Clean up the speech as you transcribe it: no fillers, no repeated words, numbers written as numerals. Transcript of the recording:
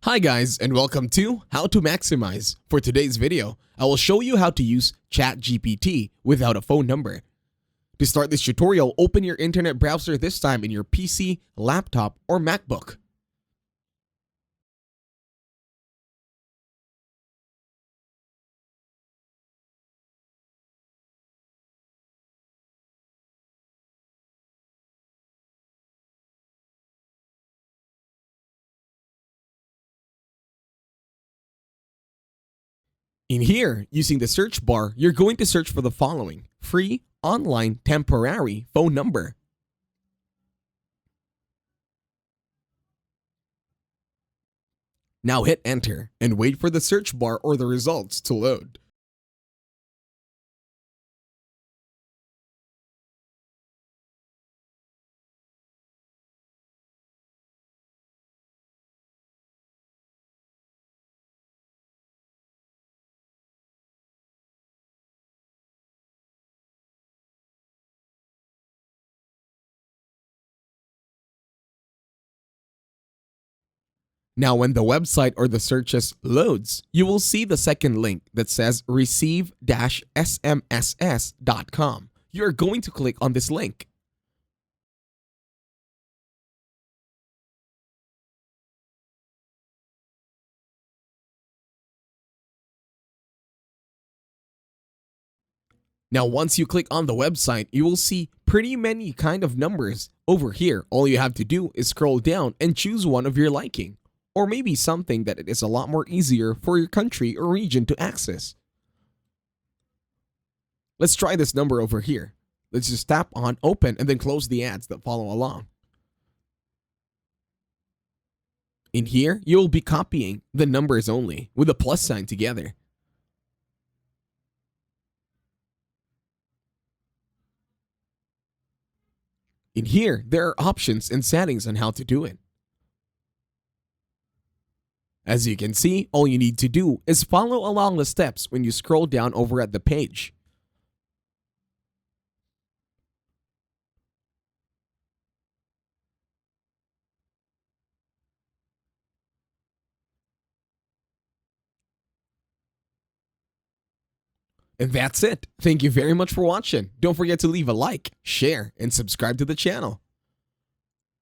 Hi guys, and welcome to How to Maximize. For today's video, I will show you how to use ChatGPT without a phone number. To start this tutorial, open your internet browser, this time in your PC, laptop, or MacBook. In here, using the search bar, you're going to search for the following: free online temporary phone number. Now hit enter and wait for the search bar or the results to load. Now when the website or the searches loads, you will see the second link that says receive-smss.com. You're going to click on this link. Now once you click on the website, you will see pretty many kind of numbers. Over here, all you have to do is scroll down and choose one of your liking, or maybe something that it is a lot more easier for your country or region to access. Let's try this number over here. Let's just tap on open and then close the ads that follow along. In here, you'll be copying the numbers only with a plus sign together. In here, there are options and settings on how to do it. As you can see, all you need to do is follow along the steps when you scroll down over at the page. And that's it. Thank you very much for watching. Don't forget to leave a like, share, and subscribe to the channel.